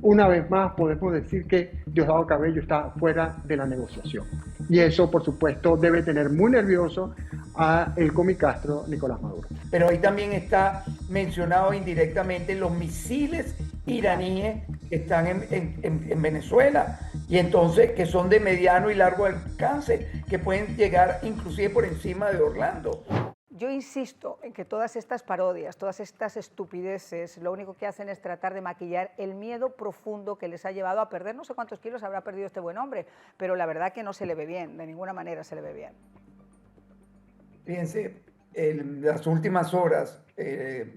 una vez más podemos decir que Diosdado Cabello está fuera de la negociación. Y eso, por supuesto, debe tener muy nervioso a el comicastro Nicolás Maduro. Pero ahí también está mencionado indirectamente los misiles iraníes que están en Venezuela y entonces que son de mediano y largo alcance, que pueden llegar inclusive por encima de Orlando. Yo insisto en que todas estas parodias, todas estas estupideces, lo único que hacen es tratar de maquillar el miedo profundo que les ha llevado a perder, no sé cuántos kilos habrá perdido este buen hombre, pero la verdad que no se le ve bien, de ninguna manera se le ve bien. Fíjense, en las últimas horas,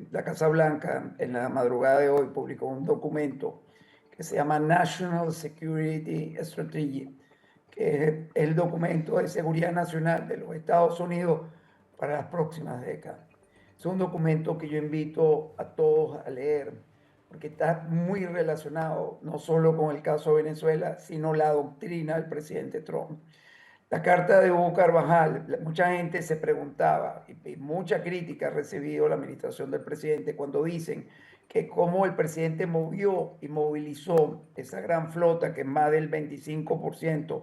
la Casa Blanca, en la madrugada de hoy, publicó un documento que se llama National Security Strategy, que es el documento de seguridad nacional de los Estados Unidos para las próximas décadas. Es un documento que yo invito a todos a leer, porque está muy relacionado no solo con el caso de Venezuela, sino la doctrina del presidente Trump. La carta de Hugo Carvajal, mucha gente se preguntaba, y mucha crítica ha recibido la administración del presidente cuando dicen que cómo el presidente movió y movilizó esa gran flota, que es más del 25%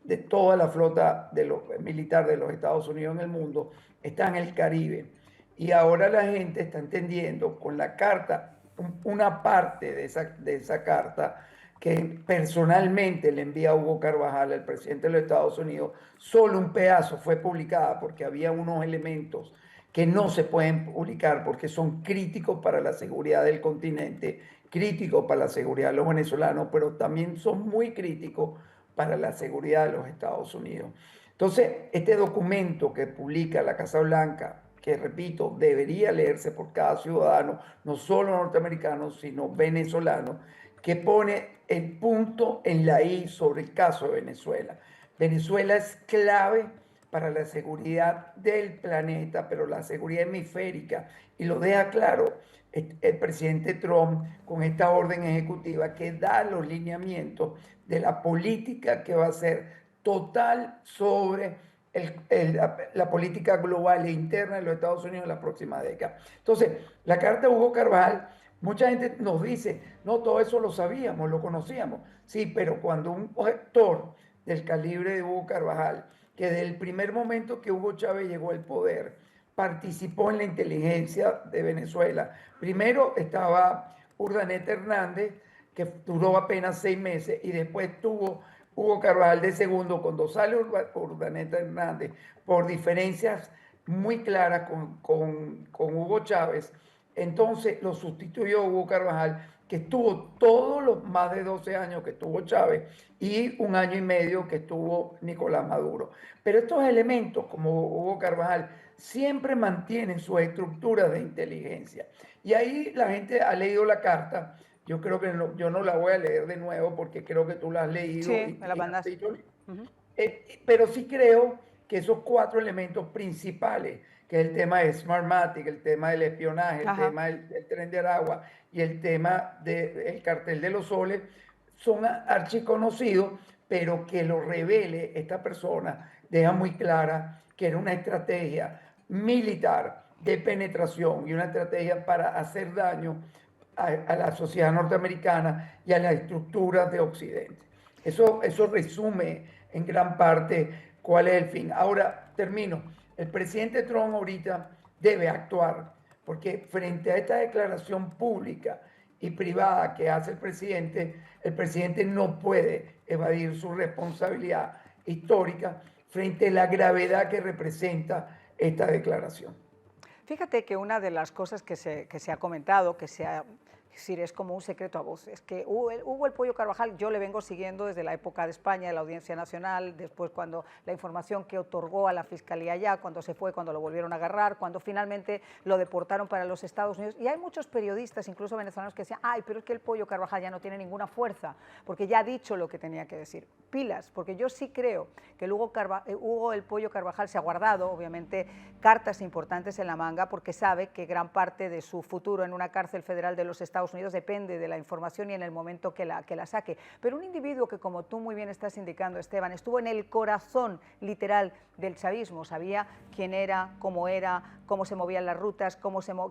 de toda la flota militar de los Estados Unidos en el mundo, está en el Caribe. Y ahora la gente está entendiendo con la carta, una parte de esa carta, que personalmente le envía Hugo Carvajal al presidente de los Estados Unidos, solo un pedazo fue publicada porque había unos elementos que no se pueden publicar porque son críticos para la seguridad del continente, críticos para la seguridad de los venezolanos, pero también son muy críticos para la seguridad de los Estados Unidos. Entonces, este documento que publica la Casa Blanca, que repito, debería leerse por cada ciudadano, no solo norteamericano, sino venezolano, que pone el punto en la I sobre el caso de Venezuela. Venezuela es clave para la seguridad del planeta, pero la seguridad hemisférica, y lo deja claro el presidente Trump con esta orden ejecutiva que da los lineamientos de la política que va a ser total sobre la política global e interna de los Estados Unidos en la próxima década. Entonces, la carta de Hugo Carvajal, mucha gente nos dice, no, todo eso lo sabíamos, lo conocíamos. Sí, pero cuando un actor del calibre de Hugo Carvajal, que desde el primer momento que Hugo Chávez llegó al poder, participó en la inteligencia de Venezuela. Primero estaba Urdaneta Hernández, que duró apenas 6 meses, y después tuvo Hugo Carvajal de segundo, cuando sale Urdaneta Hernández, por diferencias muy claras con Hugo Chávez, entonces lo sustituyó Hugo Carvajal, que estuvo todos los más de 12 años que estuvo Chávez y 1 año y medio que estuvo Nicolás Maduro. Pero estos elementos, como Hugo Carvajal, siempre mantienen sus estructuras de inteligencia. Y ahí la gente ha leído la carta. Yo creo que yo no la voy a leer de nuevo porque creo que tú la has leído. Sí, me la mandaste. Pero sí creo que esos 4 elementos principales, que es el tema de Smartmatic, el tema del espionaje, el tema del Tren de Aragua y el tema del cartel de los soles, son archiconocidos, pero que lo revele esta persona deja muy clara que era una estrategia militar de penetración y una estrategia para hacer daño a la sociedad norteamericana y a las estructuras de Occidente. Eso resume en gran parte cuál es el fin. Ahora termino. El presidente Trump ahorita debe actuar, porque frente a esta declaración pública y privada que hace el presidente no puede evadir su responsabilidad histórica frente a la gravedad que representa esta declaración. Fíjate que una de las cosas que se ha comentado, es como un secreto a voces, que Hugo el Pollo Carvajal, yo le vengo siguiendo desde la época de España, de la Audiencia Nacional, después cuando la información que otorgó a la Fiscalía allá, cuando se fue, cuando lo volvieron a agarrar, cuando finalmente lo deportaron para los Estados Unidos, y hay muchos periodistas, incluso venezolanos, que decían, ay, pero es que el Pollo Carvajal ya no tiene ninguna fuerza, porque ya ha dicho lo que tenía que decir. Pilas, porque yo sí creo que Hugo el Pollo Carvajal se ha guardado, obviamente, cartas importantes en la manga, porque sabe que gran parte de su futuro en una cárcel federal de los Estados Estados Unidos depende de la información y en el momento que la saque. Pero un individuo que, como tú muy bien estás indicando, Esteban, estuvo en el corazón literal del chavismo, sabía quién era, cómo se movían las rutas,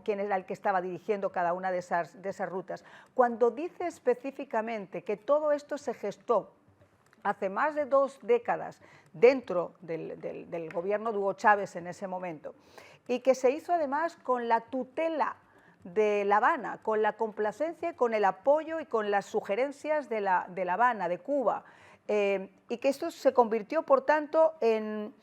quién era el que estaba dirigiendo cada una de esas rutas. Cuando dice específicamente que todo esto se gestó hace más de 2 décadas dentro del gobierno de Hugo Chávez en ese momento, y que se hizo además con la tutela de La Habana, con la complacencia, con el apoyo y con las sugerencias de La Habana, de Cuba, y que esto se convirtió, por tanto, en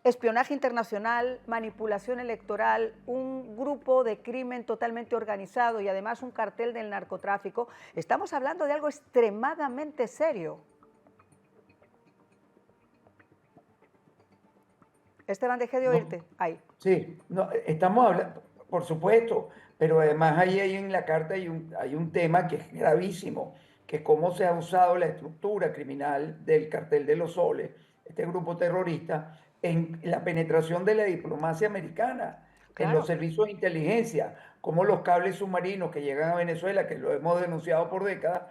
espionaje internacional, manipulación electoral, un grupo de crimen totalmente organizado y además un cartel del narcotráfico. Estamos hablando de algo extremadamente serio. Esteban, dejé de oírte. Ahí. Sí, no, estamos hablando, por supuesto, pero además ahí en la carta hay un tema que es gravísimo, que es cómo se ha usado la estructura criminal del Cartel de los Soles, este grupo terrorista, en la penetración de la diplomacia americana, en los servicios de inteligencia, como los cables submarinos que llegan a Venezuela, que lo hemos denunciado por décadas,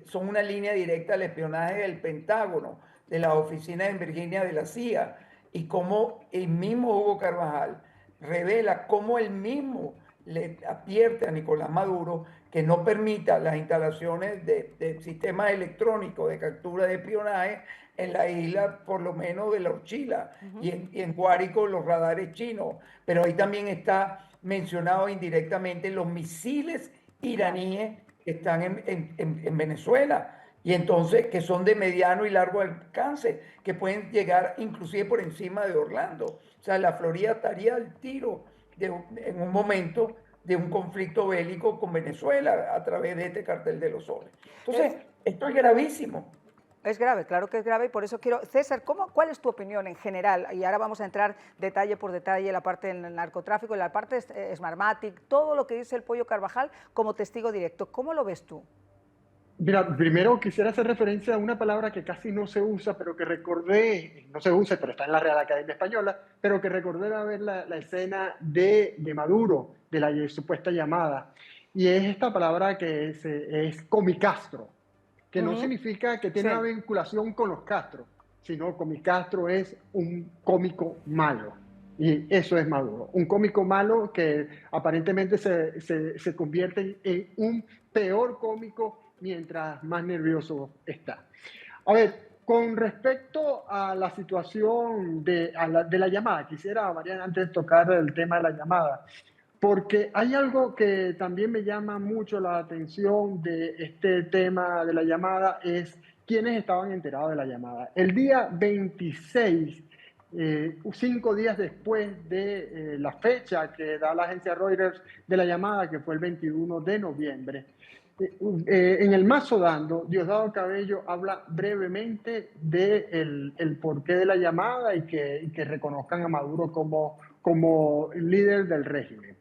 son una línea directa al espionaje del Pentágono, de las oficinas en Virginia de la CIA, y cómo el mismo Hugo Carvajal revela cómo él mismo le advierte a Nicolás Maduro que no permita las instalaciones de sistemas electrónicos de captura de espionaje en la isla, por lo menos de La Orchila, y en Guárico los radares chinos. Pero ahí también está mencionado indirectamente los misiles iraníes que están en Venezuela, y entonces que son de mediano y largo alcance, que pueden llegar inclusive por encima de Orlando. O sea, la Florida estaría al tiro en un momento de un conflicto bélico con Venezuela a través de este Cartel de los Soles. Entonces, esto es gravísimo. Es grave, claro que es grave, y por eso quiero... César, ¿cuál es tu opinión en general? Y ahora vamos a entrar detalle por detalle en la parte del narcotráfico, en la parte de Smartmatic, todo lo que dice el Pollo Carvajal como testigo directo. ¿Cómo lo ves tú? Mira, primero quisiera hacer referencia a una palabra que casi no se usa, pero que recordé, no se usa, pero está en la Real Academia Española, pero que recordé a ver la escena de Maduro, de la supuesta llamada. Y es esta palabra que es comicastro, que no significa que tiene una vinculación con los Castro, sino comicastro es un cómico malo. Y eso es Maduro, un cómico malo que aparentemente se convierte en un peor cómico mientras más nervioso está. A ver, con respecto a la situación de la llamada, quisiera, Mariana, antes de tocar el tema de la llamada, porque hay algo que también me llama mucho la atención de este tema de la llamada, es quiénes estaban enterados de la llamada. El día 26, 5 días después de la fecha que da la agencia Reuters de la llamada, que fue el 21 de noviembre, en el Mazo Dando, Diosdado Cabello habla brevemente del el porqué de la llamada y que reconozcan a Maduro como líder del régimen.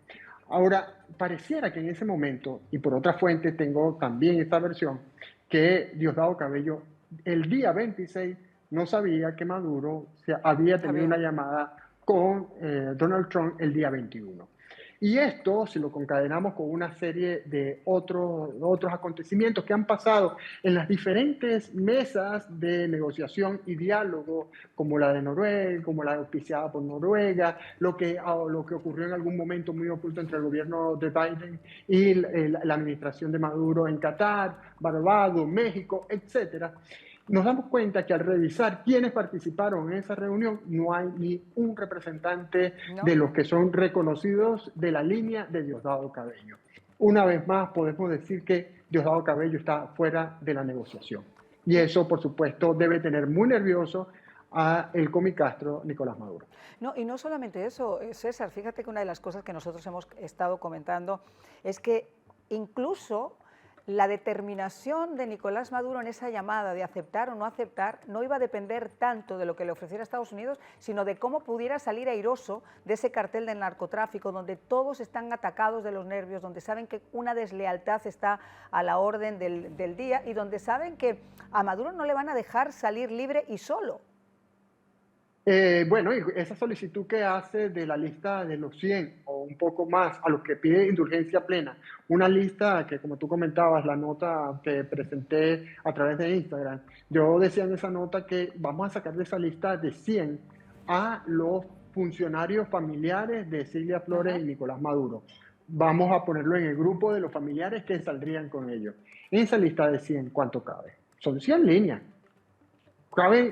Ahora, pareciera que en ese momento, y por otra fuente tengo también esta versión, que Diosdado Cabello el día 26 no sabía que Maduro había tenido una llamada con Donald Trump el día 21. Y esto, si lo concadenamos con una serie de otros acontecimientos que han pasado en las diferentes mesas de negociación y diálogo, como la de Noruega, como la auspiciada por Noruega, lo que ocurrió en algún momento muy oculto entre el gobierno de Biden y la administración de Maduro en Qatar, Barbados, México, etcétera, nos damos cuenta que al revisar quiénes participaron en esa reunión, no hay ni un representante de los que son reconocidos de la línea de Diosdado Cabello. Una vez más, podemos decir que Diosdado Cabello está fuera de la negociación. Y eso, por supuesto, debe tener muy nervioso a el comicastro Nicolás Maduro. No, y no solamente eso, César, fíjate que una de las cosas que nosotros hemos estado comentando es que incluso la determinación de Nicolás Maduro en esa llamada de aceptar o no aceptar no iba a depender tanto de lo que le ofreciera Estados Unidos, sino de cómo pudiera salir airoso de ese cartel del narcotráfico, donde todos están atacados de los nervios, donde saben que una deslealtad está a la orden del día y donde saben que a Maduro no le van a dejar salir libre y solo. Bueno, y esa solicitud que hace de la lista de los 100 o un poco más a los que pide indulgencia plena, una lista que, como tú comentabas, la nota que presenté a través de Instagram, yo decía en esa nota que vamos a sacar de esa lista de 100 a los funcionarios familiares de Cilia Flores y Nicolás Maduro. Vamos a ponerlo en el grupo de los familiares que saldrían con ellos. En esa lista de 100, ¿cuánto cabe? Son 100 líneas. Cabe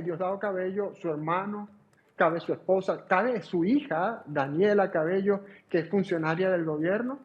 Diosdado Cabello, su hermano, cabe su esposa, cabe su hija, Daniela Cabello, que es funcionaria del gobierno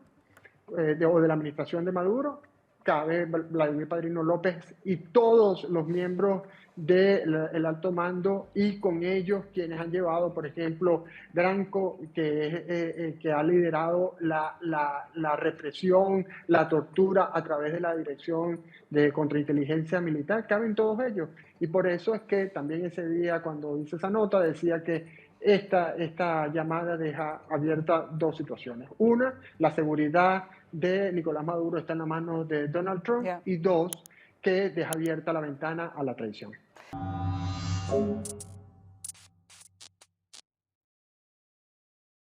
o de la administración de Maduro, cabe Vladimir Padrino López y todos los miembros del alto mando y con ellos quienes han llevado, por ejemplo, Branco, que ha liderado la represión, la tortura a través de la Dirección de Contrainteligencia Militar, caben todos ellos. Y por eso es que también ese día, cuando hice esa nota, decía que esta llamada deja abierta dos situaciones. Una, la seguridad de Nicolás Maduro está en las manos de Donald Trump. Yeah. Y dos, que deja abierta la ventana a la traición.